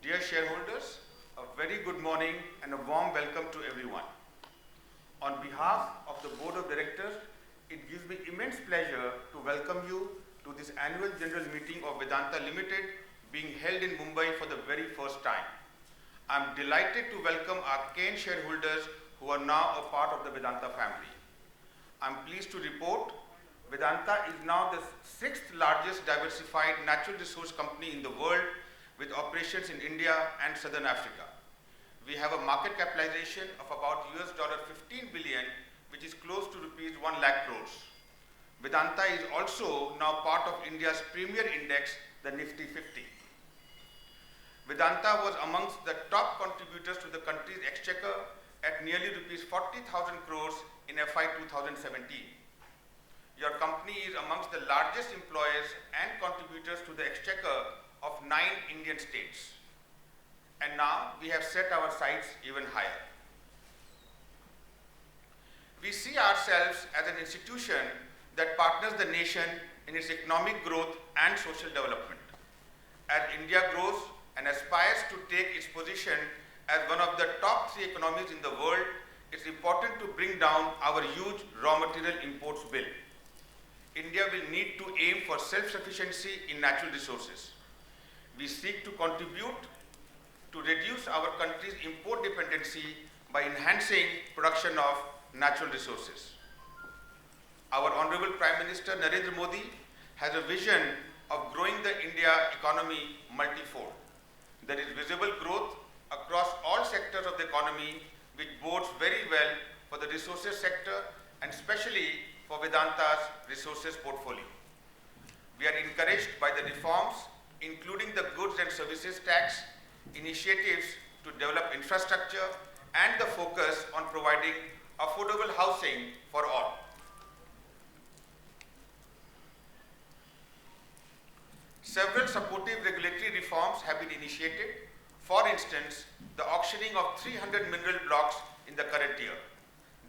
Dear shareholders, a very good morning and a warm welcome to everyone. On behalf of the Board of Directors, it gives me immense pleasure to welcome you to this annual general meeting of Vedanta Limited being held in Mumbai for the very first time. I am delighted to welcome our keen shareholders who are now a part of the Vedanta family. I am pleased to report Vedanta is now the sixth largest diversified natural resource company in the world with operations in India and Southern Africa. We have a market capitalization of about $15 billion, which is close to rupees 1 lakh crores. Vedanta is also now part of India's premier index, the Nifty 50. Vedanta was amongst the top contributors to the country's exchequer at nearly rupees 40,000 crores in FY 2017. Your company is amongst the largest employers and contributors to the exchequer of 9 Indian states. And now we have set our sights even higher. We see ourselves as an institution that partners the nation in its economic growth and social development. As India grows and aspires to take its position as one of the top 3 economies in the world, it's important to bring down our huge raw material imports bill. India will need to aim for self-sufficiency in natural resources. We seek to contribute to reduce our country's import dependency by enhancing production of natural resources. Our Honorable Prime Minister Narendra Modi has a vision of growing the India economy multifold. There is visible growth across all sectors of the economy, which bodes very well for the resources sector and especially for Vedanta's resources portfolio. We are encouraged by the reforms, including the goods and services tax, initiatives to develop infrastructure, and the focus on providing affordable housing for all. Several supportive regulatory reforms have been initiated. For instance, the auctioning of 300 mineral blocks in the current year.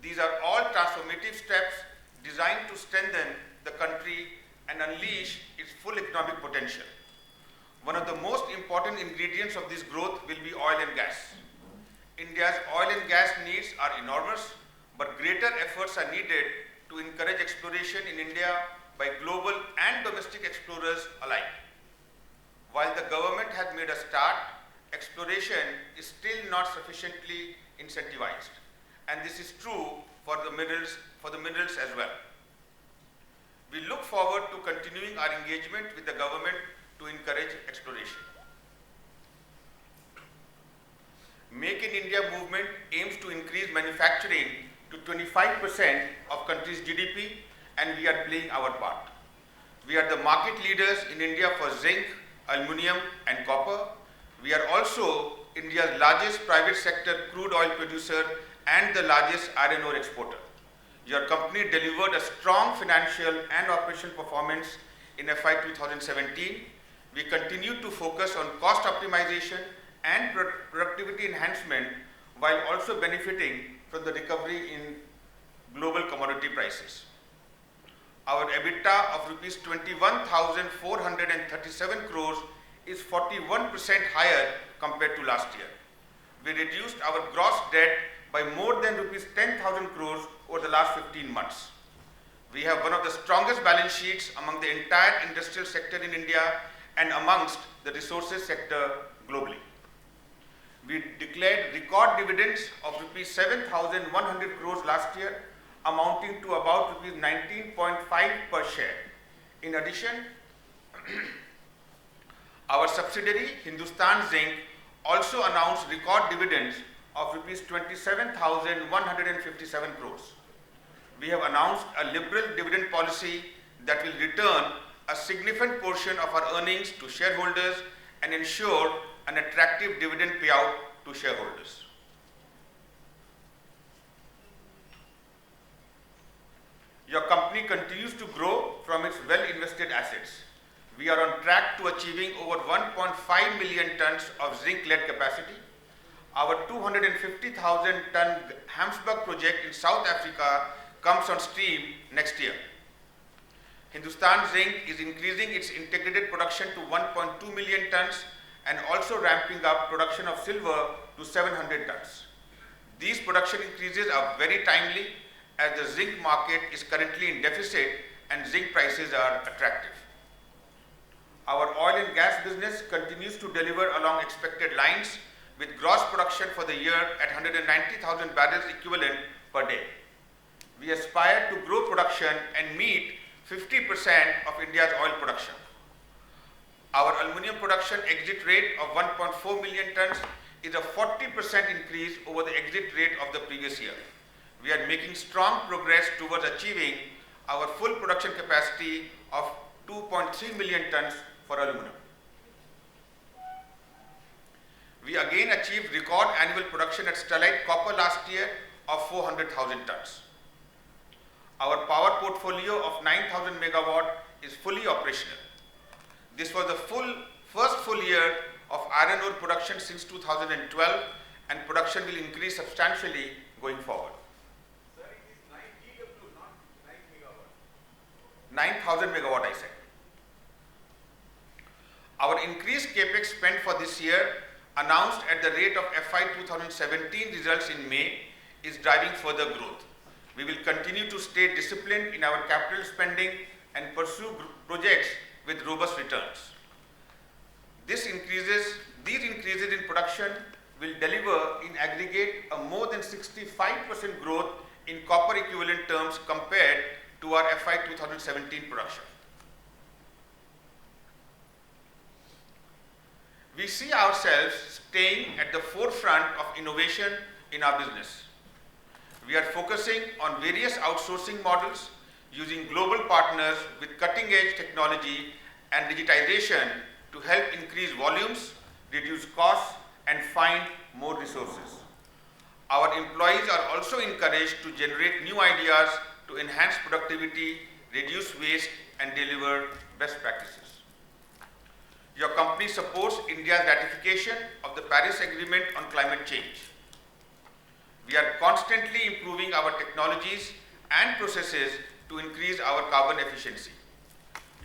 These are all transformative steps designed to strengthen the country and unleash its full economic potential. One of the most important ingredients of this growth will be oil and gas. India's oil and gas needs are enormous, but greater efforts are needed to encourage exploration in India by global and domestic explorers alike. While the government has made a start, exploration is still not sufficiently incentivized, and this is true for the minerals as well. We look forward to continuing our engagement with the government to encourage exploration. Make in India movement aims to increase manufacturing to 25% of country's GDP, and we are playing our part. We are the market leaders in India for zinc, aluminium and copper. We are also India's largest private sector crude oil producer and the largest iron ore exporter. Your company delivered a strong financial and operational performance in FY 2017. We continue to focus on cost optimization and productivity enhancement while also benefiting from the recovery in global commodity prices. Our EBITDA of rupees 21,437 crores is 41% higher compared to last year. We reduced our gross debt by more than rupees 10,000 crores over the last 15 months. We have one of the strongest balance sheets among the entire industrial sector in India and amongst the resources sector globally. We declared record dividends of rupees 7,100 crores last year, amounting to about rupees 19.5 per share. In addition, our subsidiary Hindustan Zinc also announced record dividends of rupees 27,157 crores. We have announced a liberal dividend policy that will return a significant portion of our earnings to shareholders and ensure an attractive dividend payout to shareholders. Your company continues to grow from its well-invested assets. We are on track to achieving over 1.5 million tons of zinc-lead capacity. Our 250,000 ton Hamsburg project in South Africa comes on stream next year. Hindustan Zinc is increasing its integrated production to 1.2 million tons and also ramping up production of silver to 700 tons. These production increases are very timely as the zinc market is currently in deficit and zinc prices are attractive. Our oil and gas business continues to deliver along expected lines with gross production for the year at 190,000 barrels equivalent per day. We aspire to grow production and meet 50% of India's oil production. Our aluminium production exit rate of 1.4 million tons is a 40% increase over the exit rate of the previous year. We are making strong progress towards achieving our full production capacity of 2.3 million tons for aluminum. We again achieved record annual production at Sterlite Copper last year of 400,000 tons. Our power portfolio of 9,000 megawatt is fully operational. This was the first full year of iron ore production since 2012, and production will increase substantially going forward. Sir, it is 9 GW, not 9 megawatt. 9,000 megawatt, I said. Our increased capex spent for this year, announced at the rate of FY 2017 results in May, is driving further growth. We will continue to stay disciplined in our capital spending and pursue projects with robust returns. These increases in production will deliver in aggregate a more than 65% growth in copper equivalent terms compared to our FY 2017 production. We see ourselves staying at the forefront of innovation in our business. We are focusing on various outsourcing models using global partners with cutting-edge technology and digitization to help increase volumes, reduce costs, and find more resources. Our employees are also encouraged to generate new ideas to enhance productivity, reduce waste, and deliver best practices. Your company supports India's ratification of the Paris Agreement on Climate Change. We are constantly improving our technologies and processes to increase our carbon efficiency.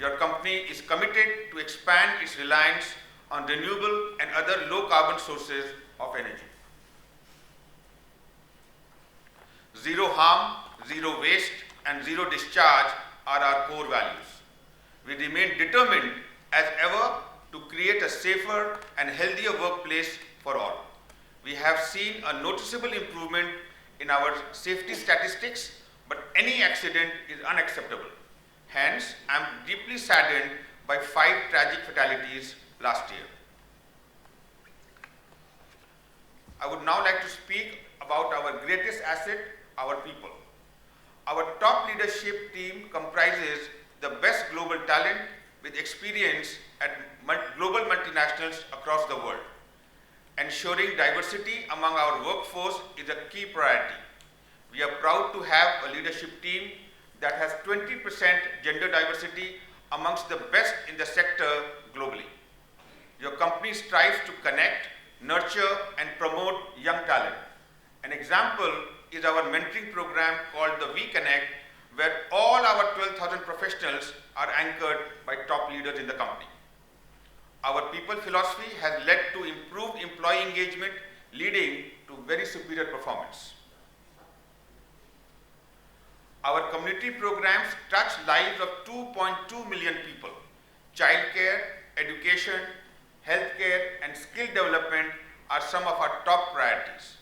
Your company is committed to expand its reliance on renewable and other low carbon sources of energy. Zero harm, zero waste, and zero discharge are our core values. We remain determined as ever to create a safer and healthier workplace for all. We have seen a noticeable improvement in our safety statistics, but any accident is unacceptable. Hence, I am deeply saddened by 5 tragic fatalities last year. I would now like to speak about our greatest asset, our people. Our top leadership team comprises the best global talent with experience at global multinationals across the world. Ensuring diversity among our workforce is a key priority. We are proud to have a leadership team that has 20% gender diversity amongst the best in the sector globally. Your company strives to connect, nurture, and promote young talent. An example is our mentoring program called the WeConnect, where all our 12,000 professionals are anchored by top leaders in the company. Our people philosophy has led to improved employee engagement, leading to very superior performance. Our community programs touch lives of 2.2 million people. Childcare, education, healthcare, and skill development are some of our top priorities.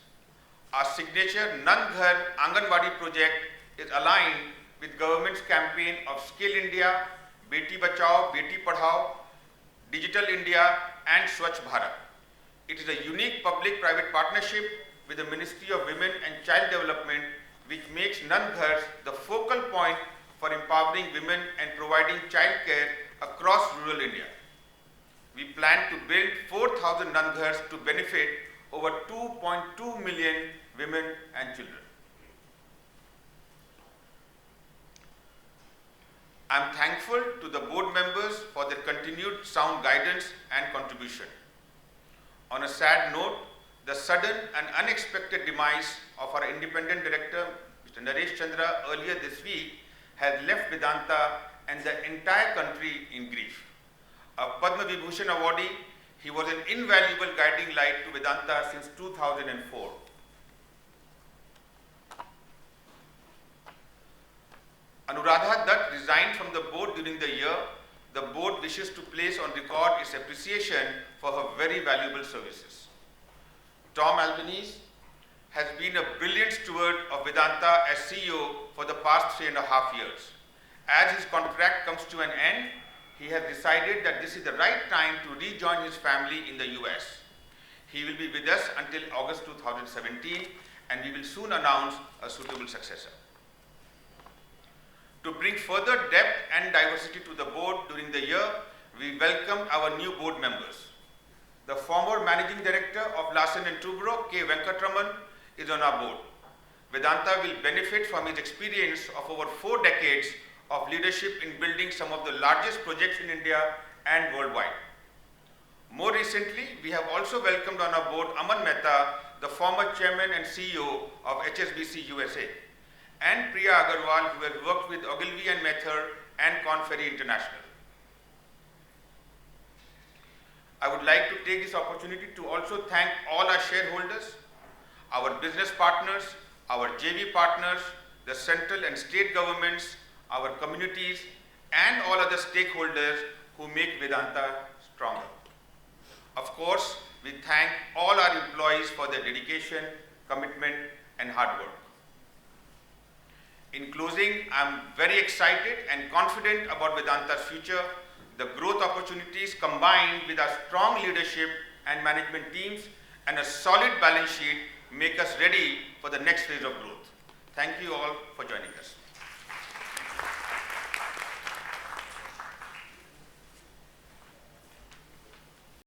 Our signature Nand Ghar Anganwadi project is aligned with government's campaign of Skill India, Beti Bachao, Beti Padhao, Digital India, and Swachh Bharat. It is a unique public-private partnership with the Ministry of Women and Child Development, which makes Nand Ghars the focal point for empowering women and providing childcare across rural India. We plan to build 4,000 Nand Ghars to benefit over 2.2 million women and children. I am thankful to the board members for their continued sound guidance and contribution. On a sad note, the sudden and unexpected demise of our independent director, Mr. Naresh Chandra, earlier this week has left Vedanta and the entire country in grief. A Padma Vibhushan awardee, He was an invaluable guiding light to Vedanta since 2004. Anuradha Dutt resigned from the board during the year. The board wishes to place on record its appreciation for her very valuable services. Tom Albanese has been a brilliant steward of Vedanta as CEO for the past 3.5 years. As his contract comes to an end, he has decided that this is the right time to rejoin his family in the US. He will be with us until August 2017, and we will soon announce a suitable successor. To bring further depth and diversity to the board during the year, we welcome our new board members. The former Managing Director of Larsen & Toubro, K. Venkatraman, is on our board. Vedanta will benefit from his experience of over 4 decades of leadership in building some of the largest projects in India and worldwide. More recently, we have also welcomed on our board Aman Mehta, the former Chairman and CEO of HSBC USA, and Priya Agarwal, who has worked with Ogilvy and Mather and Korn Ferry International. I would like to take this opportunity to also thank all our shareholders, our business partners, our JV partners, the central and state governments, our communities, and all other stakeholders who make Vedanta stronger. Of course, we thank all our employees for their dedication, commitment, and hard work. In closing, I am very excited and confident about Vedanta's future. The growth opportunities combined with our strong leadership and management teams and a solid balance sheet make us ready for the next phase of growth. Thank you all for joining us.